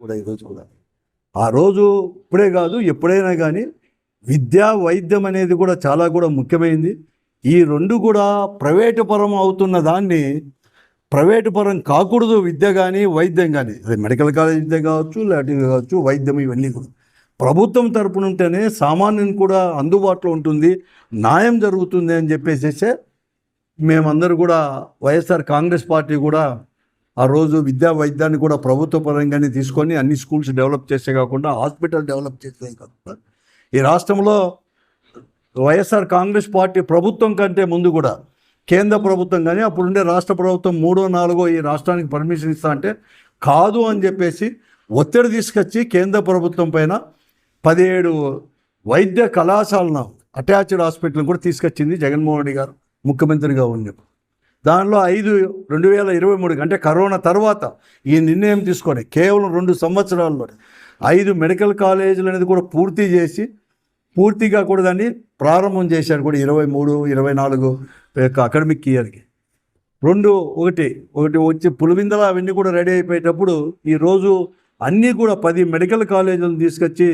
కూడా ఈరోజు కూడా ఆ రోజు ఇప్పుడే కాదు ఎప్పుడైనా కానీ విద్యా వైద్యం అనేది కూడా చాలా కూడా ముఖ్యమైనది. ఈ రెండు కూడా ప్రైవేటు పరం అవుతున్న దాన్ని ప్రైవేటు పరం కాకూడదు. విద్య కానీ వైద్యం కానీ, అదే మెడికల్ కాలేజ్ విద్య కావచ్చు, లాంటివి కావచ్చు, వైద్యం ఇవన్నీ కూడా ప్రభుత్వం తరపున ఉంటేనే సామాన్యుని కూడా అందుబాటులో ఉంటుంది, న్యాయం జరుగుతుంది అని చెప్పేసేసే మేమందరూ కూడా వైఎస్ఆర్ కాంగ్రెస్ పార్టీ కూడా ఆ రోజు విద్యా వైద్యాన్ని కూడా ప్రభుత్వ పరంగానే తీసుకొని అన్ని స్కూల్స్ డెవలప్ చేసే కాకుండా హాస్పిటల్ డెవలప్ చేసే కాకుండా ఈ రాష్ట్రంలో వైఎస్ఆర్ కాంగ్రెస్ పార్టీ ప్రభుత్వం కంటే ముందు కూడా కేంద్ర ప్రభుత్వం కానీ అప్పుడుండే రాష్ట్ర ప్రభుత్వం 3, 4 ఈ రాష్ట్రానికి పర్మిషన్ ఇస్తా అంటే కాదు అని చెప్పేసి ఒత్తిడి తీసుకొచ్చి కేంద్ర ప్రభుత్వం పైన 17 వైద్య కళాశాలను అటాచ్డ్ హాస్పిటల్ కూడా తీసుకొచ్చింది జగన్మోహన్ రెడ్డి గారు ముఖ్యమంత్రిగా ఉన్నప్పుడు. దానిలో 5 2023 అంటే కరోనా తర్వాత ఈ నిర్ణయం తీసుకొని కేవలం 2 సంవత్సరాల్లో 5 మెడికల్ కాలేజీలు అనేది కూడా పూర్తి చేసి పూర్తిగా కూడా దాన్ని ప్రారంభం చేశారు కూడా 23-24 అకాడమిక్ ఇయర్కి. ఒకటి వచ్చి పులివిందల అవన్నీ కూడా రెడీ అయిపోయేటప్పుడు ఈరోజు అన్నీ కూడా 10 మెడికల్ కాలేజీలను తీసుకొచ్చి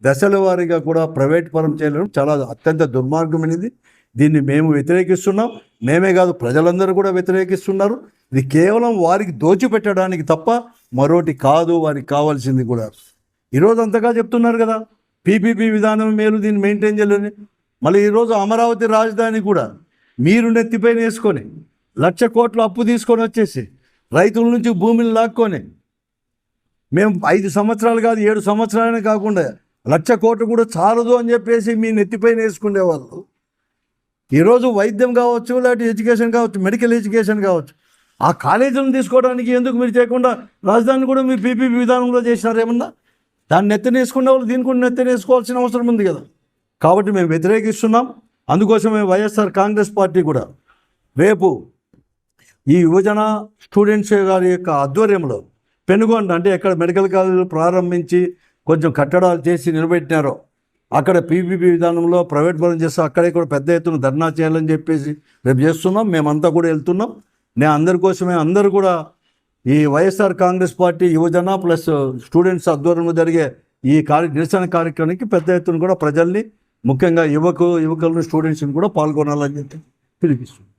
దశల వారీగా కూడా ప్రైవేట్ పరం చేయడం చాలా అత్యంత దుర్మార్గమైనది. దీన్ని మేము వ్యతిరేకిస్తున్నాం. మేమే కాదు, ప్రజలందరూ కూడా వ్యతిరేకిస్తున్నారు. ఇది కేవలం వారికి దోచిపెట్టడానికి తప్ప మరోటి కాదు. వారికి కావాల్సింది కూడా ఈరోజు అంతగా చెప్తున్నారు కదా, పీపీపీ విధానం మేలు, దీన్ని మెయింటైన్ చేయలేని. మళ్ళీ ఈరోజు అమరావతి రాజధాని కూడా మీరు నెత్తిపైన వేసుకొని 1,00,000 కోట్ల అప్పు తీసుకొని వచ్చేసి రైతుల నుంచి భూమిని లాక్కొని మేము 5 సంవత్సరాలు కాదు 7 సంవత్సరాలనే కాకుండా 1,00,000 కోట్లు కూడా చాలదు అని చెప్పేసి మీ నెత్తిపైన వేసుకునేవాళ్ళు. ఈరోజు వైద్యం కావచ్చు, లేకపోతే ఎడ్యుకేషన్ కావచ్చు, మెడికల్ ఎడ్యుకేషన్ కావచ్చు, ఆ కాలేజీలను తీసుకోవడానికి ఎందుకు మీరు చేయకుండా రాజధాని కూడా మీరు పీపీపీ విధానంలో చేసినారు? ఏమన్నా దాన్ని నెత్తనేసుకునే వాళ్ళు దీన్ని కూడా నెత్తనేసుకోవాల్సిన అవసరం ఉంది కదా. కాబట్టి మేము వ్యతిరేకిస్తున్నాం. అందుకోసమే వైఎస్ఆర్ కాంగ్రెస్ పార్టీ కూడా రేపు ఈ యువజన స్టూడెంట్స్ గారి యొక్క ఆధ్వర్యంలో పెనుగొండ అంటే ఎక్కడ మెడికల్ కాలేజీలు ప్రారంభించి కొంచెం కట్టడాలు చేసి నిలబెట్టినారో అక్కడ పీపీపీ విధానంలో ప్రైవేట్ పరం చేస్తూ అక్కడే కూడా పెద్ద ఎత్తున ధర్నా చేయాలని చెప్పేసి రేపు చేస్తున్నాం. మేమంతా కూడా వెళ్తున్నాం. నేను అందరి కోసమే అందరూ కూడా ఈ వైఎస్ఆర్ కాంగ్రెస్ పార్టీ యువజన ప్లస్ స్టూడెంట్స్ ఆధ్వర్యంలో జరిగే ఈ నిరసన కార్యక్రమానికి పెద్ద ఎత్తున కూడా ప్రజల్ని, ముఖ్యంగా యువకులను, స్టూడెంట్స్ని కూడా పాల్గొనాలని చెప్పి పిలిపిస్తున్నాం.